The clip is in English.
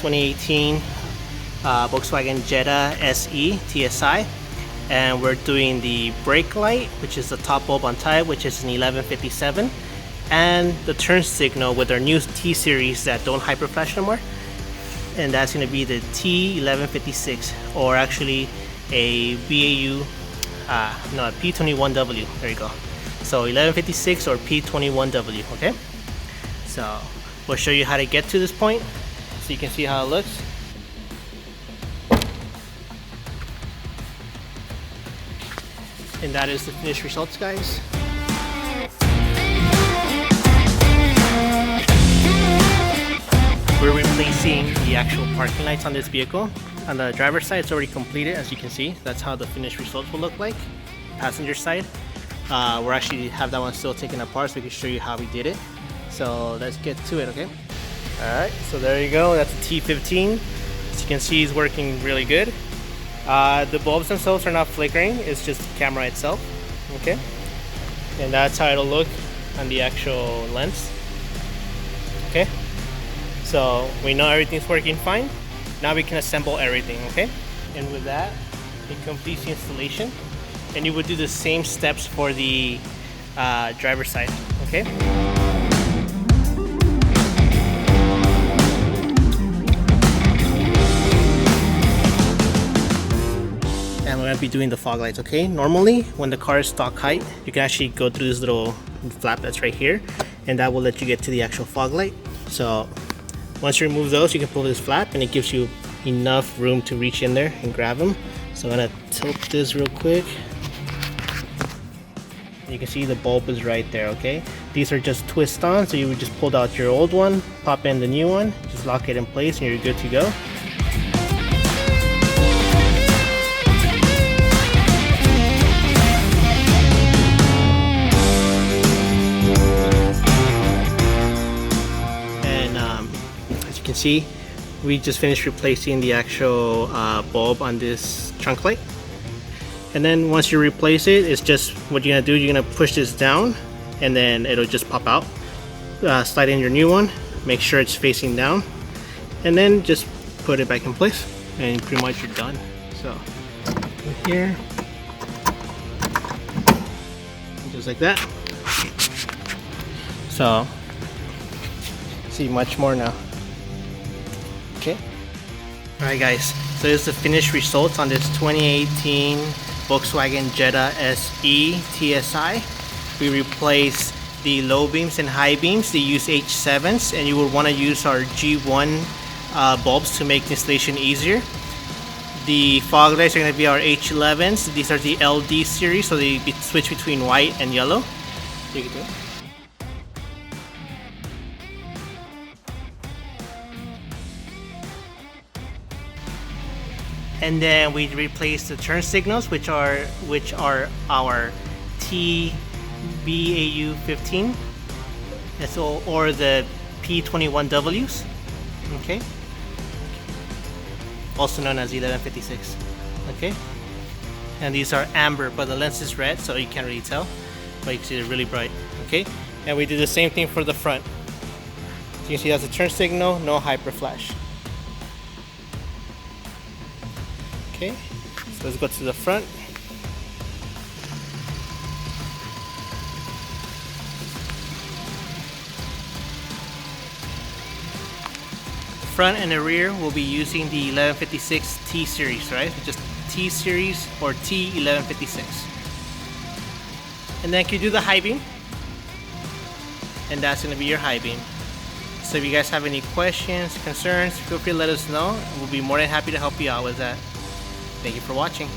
2018 Volkswagen Jetta SE TSI, and we're doing the brake light, which is the top bulb on top, which is an 1157, and the turn signal with our new T series that don't hyper flash no more, and that's going to be the T1156, or actually a BAU no, a P21W. There you go. So 1156 or P21W. Okay, so we'll show you how to get to this point so you can see how it looks. And that is the finished results, guys. We're replacing the actual parking lights on this vehicle. On the driver's side, it's already completed, as you can see. That's how the finished results will look like. Passenger side, we're actually have that one still taken apart, so we can show you how we did it. So let's get to it, okay? Alright, so there you go. That's a T15. As you can see, it's working really good. The bulbs themselves are not flickering, it's just the camera itself, okay? And that's how it'll look on the actual lens, okay? So we know everything's working fine. Now we can assemble everything, okay? And with that, it completes the installation. And you would do the same steps for the driver's side, okay? And we're gonna be doing the fog lights, okay? Normally, when the car is stock height, you can actually go through this little flap that's right here, and that will let you get to the actual fog light. So once you remove those, you can pull this flap and it gives you enough room to reach in there and grab them. So I'm gonna tilt this real quick. You can see the bulb is right there, okay? These are just twist on, so you would just pull out your old one, pop in the new one, just lock it in place and you're good to go. Can see we just finished replacing the actual bulb on this trunk light, and then once you replace it, it's just what you're gonna do, you're gonna push this down and then it'll just pop out. Slide in your new one, make sure it's facing down, and then just put it back in place and pretty much you're done. So here, just like that. So see much more now. Okay. Alright guys, so this is the finished results on this 2018 Volkswagen Jetta SE TSI. We replaced the low beams and high beams. They use H7s, and you would want to use our G1 bulbs to make the installation easier. The fog lights are going to be our H11s. These are the LD series, so they switch between white and yellow. You can do it. And then we replace the turn signals, which are our TBAU15, or the P21Ws, okay, also known as 1156, okay. And these are amber, but the lens is red, so you can't really tell, but you can see they're really bright, okay. And we do the same thing for the front. You can see that's a turn signal, no hyper flash. Okay, so let's go to the front. Front and the rear will be using the 1156 T series, right? Just T series or T1156. And then you do the high beam, and that's going to be your high beam. So if you guys have any questions, concerns, feel free to let us know. We'll be more than happy to help you out with that. Thank you for watching.